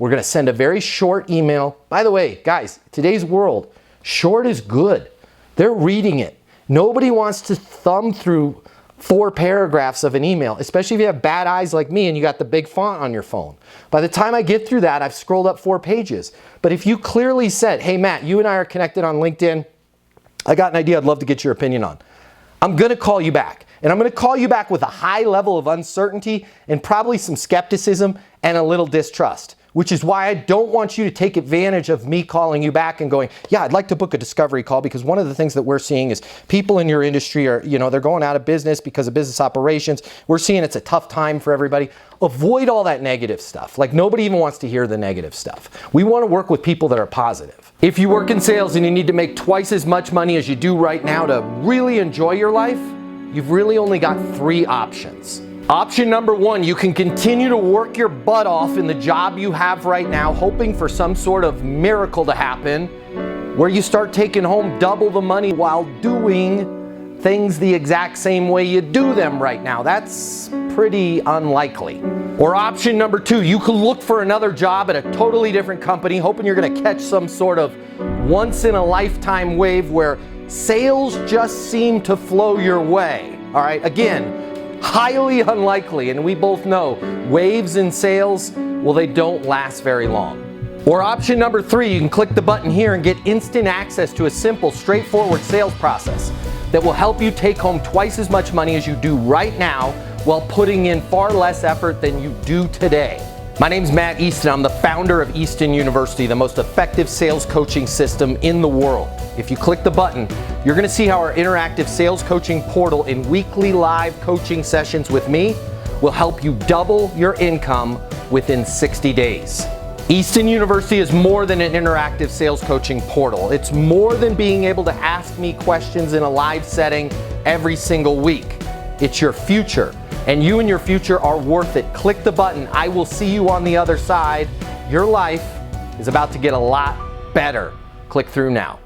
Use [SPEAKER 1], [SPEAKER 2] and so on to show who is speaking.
[SPEAKER 1] We're going to send a very short email. By the way, guys, today's world, short is good. They're reading it. Nobody wants to thumb through 4 paragraphs of an email, especially if you have bad eyes like me and you got the big font on your phone. By the time I get through that, I've scrolled up 4 pages. But if you clearly said, hey Matt, you and I are connected on LinkedIn, I got an idea I'd love to get your opinion on. I'm going to call you back. And I'm going to call you back with a high level of uncertainty and probably some skepticism and a little distrust, which is why I don't want you to take advantage of me calling you back and going, yeah, I'd like to book a discovery call, because one of the things that we're seeing is people in your industry are, they're going out of business because of business operations. We're seeing it's a tough time for everybody. Avoid all that negative stuff. Like, nobody even wants to hear the negative stuff. We want to work with people that are positive. If you work in sales and you need to make twice as much money as you do right now to really enjoy your life, you've really only got 3 options. Option number 1, you can continue to work your butt off in the job you have right now, hoping for some sort of miracle to happen where you start taking home double the money while doing things the exact same way you do them right now. That's pretty unlikely. Or option number 2, you can look for another job at a totally different company, hoping you're going to catch some sort of once-in-a-lifetime wave where sales just seem to flow your way. All right, again, highly unlikely, and we both know waves in sales, well, they don't last very long. Or option number 3, you can click the button here and get instant access to a simple, straightforward sales process that will help you take home twice as much money as you do right now while putting in far less effort than you do today. My name's Matt Easton. I'm the founder of Easton University, the most effective sales coaching system in the world. If you click the button, you're going to see how our interactive sales coaching portal and weekly live coaching sessions with me will help you double your income within 60 days. Easton University is more than an interactive sales coaching portal. It's more than being able to ask me questions in a live setting every single week. It's your future, and you and your future are worth it. Click the button. I will see you on the other side. Your life is about to get a lot better. Click through now.